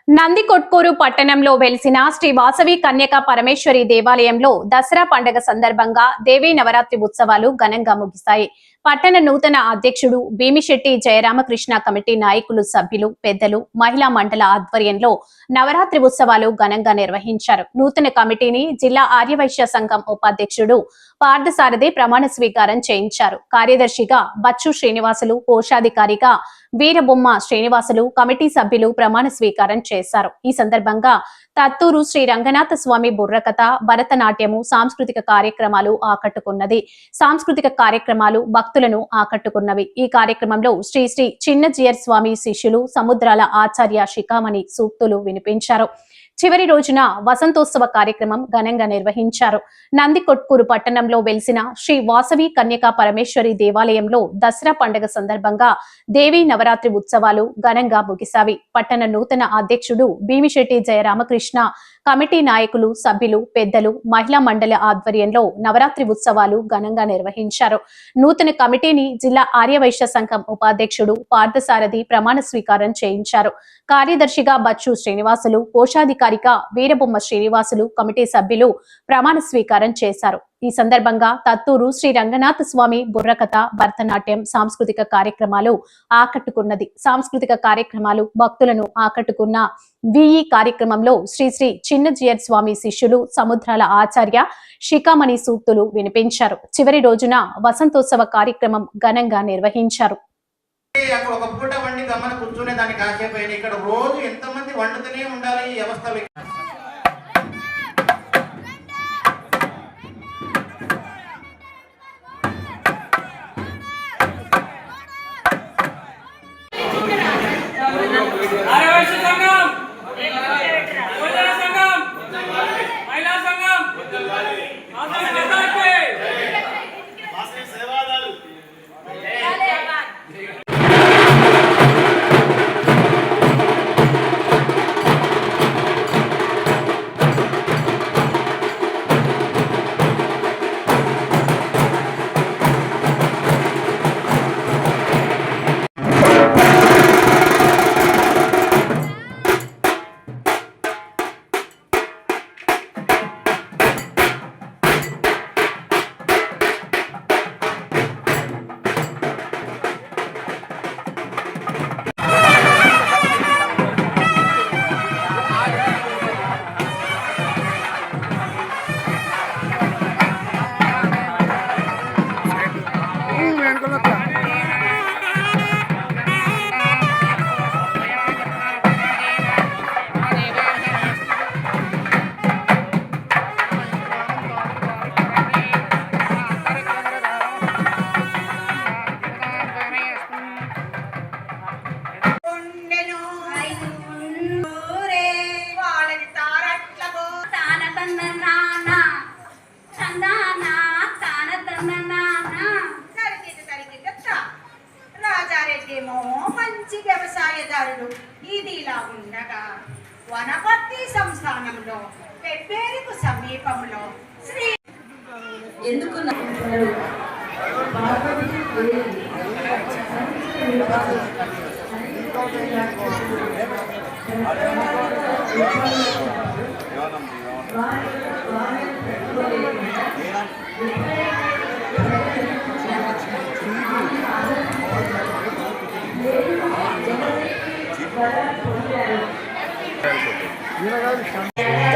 నందికొట్కూరు పట్టణంలో వెలిసిన శ్రీ వాసవి కన్యకా పరమేశ్వరి దేవాలయంలో దసరా పండుగ సందర్భంగా దేవీ నవరాత్రి ఉత్సవాలు ఘనంగా ముగిశాయి. పట్టణ నూతన అధ్యక్షుడు భీమిశెట్టి జయరామకృష్ణ కమిటీ నాయకులు, సభ్యులు, పెద్దలు, మహిళా మండల ఆధ్వర్యంలో నవరాత్రి ఉత్సవాలు ఘనంగా నిర్వహించారు. నూతన కమిటీని జిల్లా ఆర్యవైశ్య సంఘం ఉపాధ్యక్షుడు పార్థసారథి ప్రమాణ స్వీకారం చేయించారు. కార్యదర్శిగా బచ్చు శ్రీనివాసులు, కోశాధికారిగా వీరబొమ్మ శ్రీనివాసులు, కమిటీ సభ్యులు ప్రమాణ స్వీకారం చేశారు. ఈ సందర్భంగా తత్తూరు శ్రీ రంగనాథ స్వామి బుర్రకథ, భరతనాట్యము, సాంస్కృతిక కార్యక్రమాలు ఆకట్టుకున్నది. సాంస్కృతిక కార్యక్రమాలు భక్తులను ఆకట్టుకున్నవి. ఈ కార్యక్రమంలో శ్రీ శ్రీ చిన్నజీయర్ స్వామి శిష్యులు సముద్రాల ఆచార్య శిఖామణి సూక్తులు వినిపించారు. చివరి రోజున వసంతోత్సవ కార్యక్రమం ఘనంగా నిర్వహించారు. నందికొట్కూరు పట్టణంలో వెలిసిన శ్రీ వాసవి కన్యకా పరమేశ్వరి దేవాలయంలో దసరా పండుగ సందర్భంగా దేవీ నవరాత్రి ఉత్సవాలు ఘనంగా ముగిసావి. పట్టణ నూతన అధ్యక్షుడు భీమిశెట్టి జయరామకృష్ణ, కమిటీ నాయకులు, సభ్యులు, పెద్దలు, మహిళా మండలి ఆధ్వర్యంలో నవరాత్రి ఉత్సవాలు ఘనంగా నిర్వహించారు. నూతన కమిటీని జిల్లా ఆర్యవైశ్య సంఘం ఉపాధ్యక్షుడు పార్థసారథి ప్రమాణ స్వీకారం చేయించారు. కార్యదర్శిగా బచ్చు శ్రీనివాసులు, కోశాధికారిగా వీరబొమ్మ శ్రీనివాసులు, కమిటీ సభ్యులు ప్రమాణ స్వీకారం చేశారు. ఈ సందర్భంగా తత్తూరు శ్రీ రంగనాథ స్వామి బుర్రకథ, భరతనాట్యం, సాంస్కృతిక కార్యక్రమాలు ఆకట్టుకున్నది. సాంస్కృతిక కార్యక్రమాలు భక్తులను ఆకట్టుకున్న ఈ కార్యక్రమంలో శ్రీ శ్రీ చిన్నజీయర్ స్వామి శిష్యులు సముద్రాల ఆచార్య శిఖామణి సూక్తులు వినిపించారు. చివరి రోజున వసంతోత్సవ కార్యక్రమం ఘనంగా నిర్వహించారు. ఒక పూట వండి గమ్మన కూర్చునే దానికి కాసేపోయిన ఇక్కడ రోజు ఎంతమంది వండుతూనే ఉండాలి ఈ వ్యవస్థలో. మంచి వ్యవసాయదారుడు. ఇది ఇలా ఉండగా వనపర్తి సంస్థానంలో పెబ్బేరుకు సమీపంలో శ్రీ ఎందుకు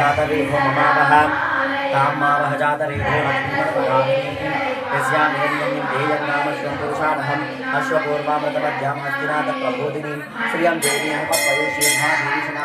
जातरेभो ममावह तामावह जातरेभो पुरुषाणहम् अश्वपूर्वामृतमध्याम् हस्तिनाथ प्रबोधिनीं श्रियं देवीं पयशीर्षा भीषणा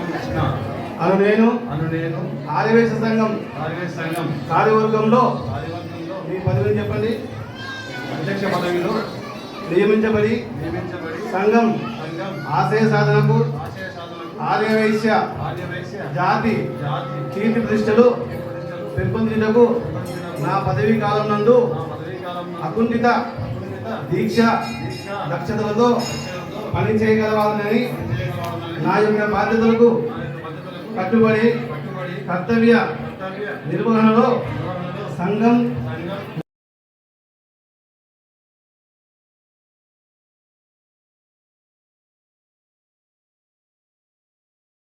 రామకృష్ణ అను నేను నేను ఆర్యవేశ సంఘం కార్యవర్గంలో మీ పదవిని చెప్పండి అధ్యక్ష పదవిలో నియమించబడి సంఘం ఆశయ సాధనకు ఆర్యవైశ్య జాతి కీర్తి ప్రతిష్టలు పెంపొందించకు నా పదవీ కాలం నందు అకుంఠిత దీక్ష దక్షతలతో పని చేయగలవాలని నా యొక్క బాధ్యతలకు కట్టుబడి కర్తవ్య నిర్వహణలో సంఘం